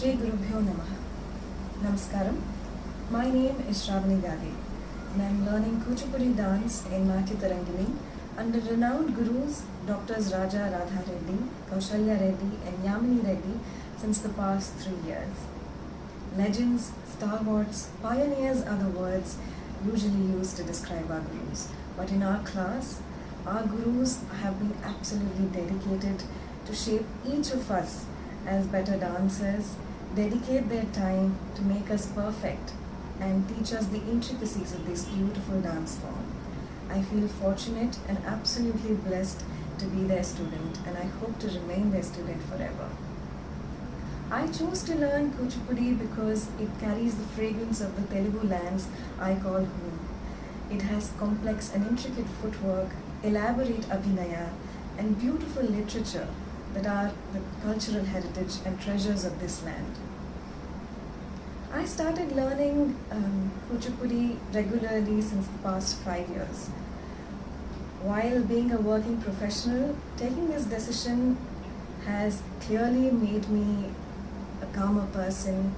Shri Gurubhyo Namaha. Namaskaram. My name is Shravani Gade and I am learning Kuchipudi dance in Natya Tarangini under renowned gurus Drs. Raja Radha Reddy, Kaushalya Reddy and Yamini Reddy since the past 3 years. Legends, stalwarts, pioneers are the words usually used to describe our gurus. But in our class, our gurus have been absolutely dedicated to shape each of us as better dancers, dedicate their time to make us perfect, and teach us the intricacies of this beautiful dance form. I feel fortunate and absolutely blessed to be their student, and I hope to remain their student forever. I chose to learn Kuchipudi because it carries the fragrance of the Telugu lands I call home. It has complex and intricate footwork, elaborate abhinaya, and beautiful literature that are the cultural heritage and treasures of this land. I started learning Kuchipudi regularly since the past 5 years. While being a working professional, taking this decision has clearly made me a calmer person,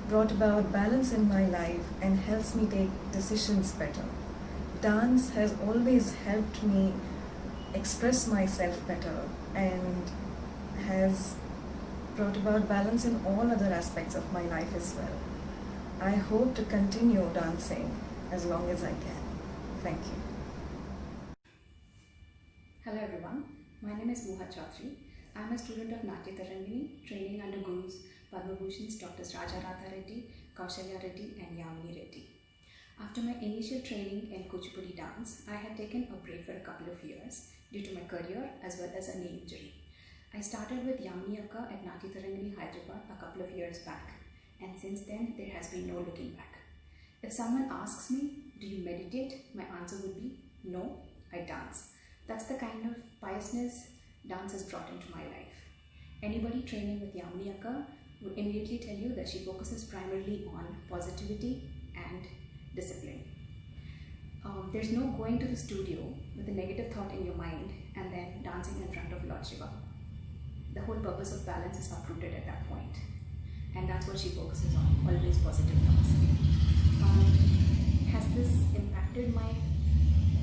brought about balance in my life, and helps me take decisions better. Dance has always helped me express myself better and has brought about balance in all other aspects of my life as well. I hope to continue dancing as long as I can. Thank you. Hello everyone, my name is Moha Chaudhary. I am a student of Natya Tarangini, training under Gurus Padma Bhushans Drs. Raja Radha Reddy, Kaushalya Reddy and Yamini Reddy. After my initial training in Kuchipudi dance, I had taken a break for a couple of years due to my career as well as a knee injury. I started with Yamini Akka at Natya Tarangini, Hyderabad a couple of years back, and since then there has been no looking back. If someone asks me, do you meditate? My answer would be, no, I dance. That's the kind of piousness dance has brought into my life. Anybody training with Yamini Akka would immediately tell you that she focuses primarily on positivity and discipline. There's no going to the studio with a negative thought in your mind and then dancing in front of Lord Shiva. The whole purpose of balance is uprooted at that point, and that's what she focuses on, always positive thoughts. Has this impacted my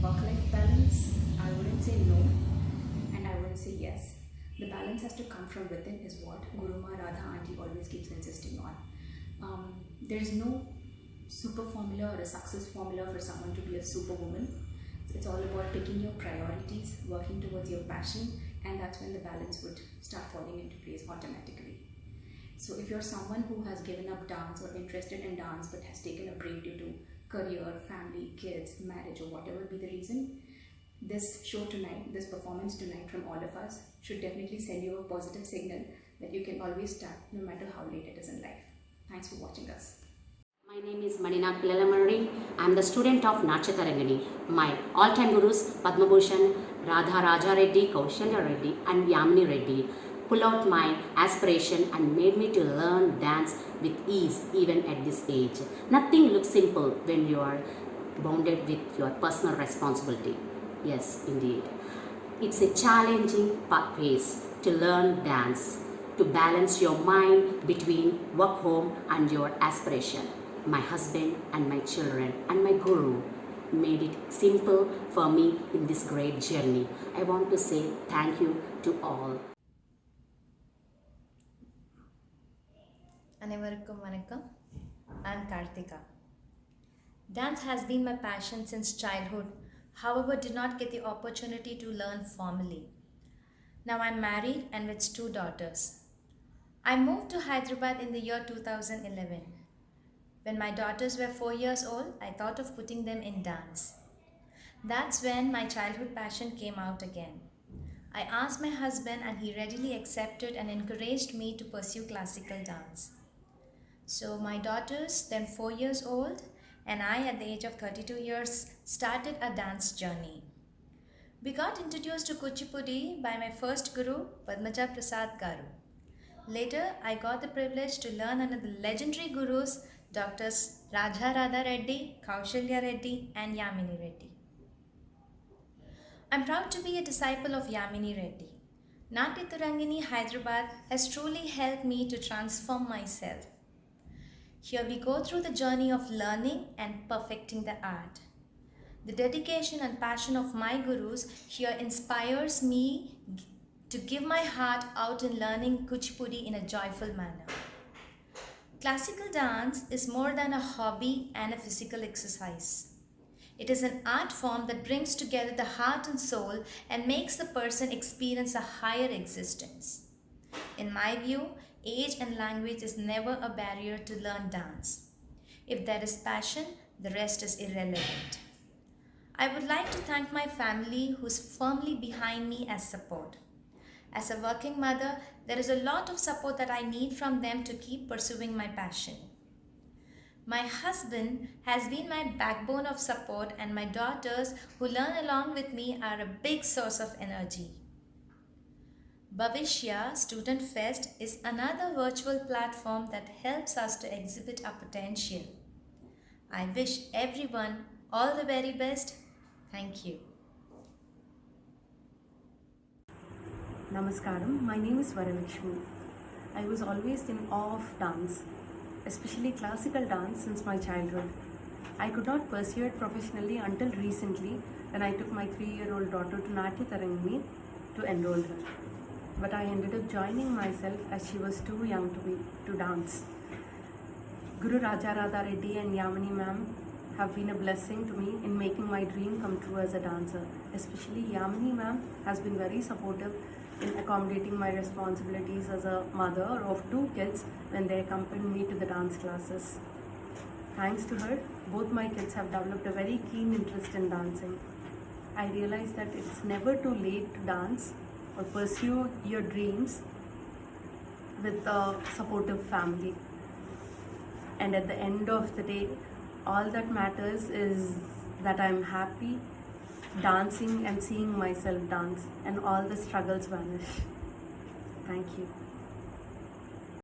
work-life balance? I wouldn't say no, and I wouldn't say yes. The balance has to come from within is what Guruma Radha Auntie always keeps insisting on. There's no super formula or a success formula for someone to be a superwoman. It's all about picking your priorities, working towards your passion, and that's when the balance would start falling into place automatically. So if you're someone who has given up dance or interested in dance but has taken a break due to career, family, kids, marriage, or whatever be the reason, this show tonight, this performance tonight from all of us should definitely send you a positive signal that you can always start no matter how late it is in life. Thanks for watching us. My name is Manina Pillalamari. I am the student of Natya Tarangini. My all-time gurus Padma Bhushan, Radha Raja Reddy, Kaushalya Reddy and Yamini Reddy pull out my aspiration and made me to learn dance with ease even at this age. Nothing looks simple when you are bounded with your personal responsibility. Yes, indeed. It's a challenging pathways to learn dance, to balance your mind between work home and your aspiration. My husband and my children and my guru made it simple for me in this great journey. I want to say thank you to all. Anevarukkum vanakkam. I am Karthika. Dance has been my passion since childhood, however did not get the opportunity to learn formally. Now I am married and with 2 daughters. I moved to Hyderabad in the year 2011. When my daughters were 4 years old, I thought of putting them in dance. That's when my childhood passion came out again. I asked my husband and he readily accepted and encouraged me to pursue classical dance. So my daughters, then 4 years old, and I at the age of 32 years started a dance journey. We got introduced to Kuchipudi by my first guru, Padmaja Prasad Garu. Later, I got the privilege to learn under the legendary gurus Drs. Raja Radha Reddy, Kaushalya Reddy and Yamini Reddy. I'm proud to be a disciple of Yamini Reddy. Natya Tarangini Hyderabad has truly helped me to transform myself. Here we go through the journey of learning and perfecting the art. The dedication and passion of my gurus here inspires me to give my heart out in learning Kuchipudi in a joyful manner. Classical dance is more than a hobby and a physical exercise. It is an art form that brings together the heart and soul and makes the person experience a higher existence. In my view, age and language is never a barrier to learn dance. If there is passion, the rest is irrelevant. I would like to thank my family who's firmly behind me as support. As a working mother, there is a lot of support that I need from them to keep pursuing my passion. My husband has been my backbone of support, and my daughters who learn along with me are a big source of energy. Bhavishya Student Fest is another virtual platform that helps us to exhibit our potential. I wish everyone all the very best. Thank you. Namaskaram, my name is Varalakshmi. I was always in awe of dance, especially classical dance, since my childhood. I could not pursue it professionally until recently when I took my 3-year-old daughter to Natya Tarangini to enroll her. But I ended up joining myself as she was too young to dance. Guru Raja Radha Reddy and Yamini ma'am have been a blessing to me in making my dream come true as a dancer. Especially Yamini ma'am has been very supportive in accommodating my responsibilities as a mother of 2 kids when they accompany me to the dance classes. Thanks to her, both my kids have developed a very keen interest in dancing. I realized that it's never too late to dance or pursue your dreams with a supportive family. And at the end of the day, all that matters is that I'm happy dancing and seeing myself dance, and all the struggles vanish. Thank you.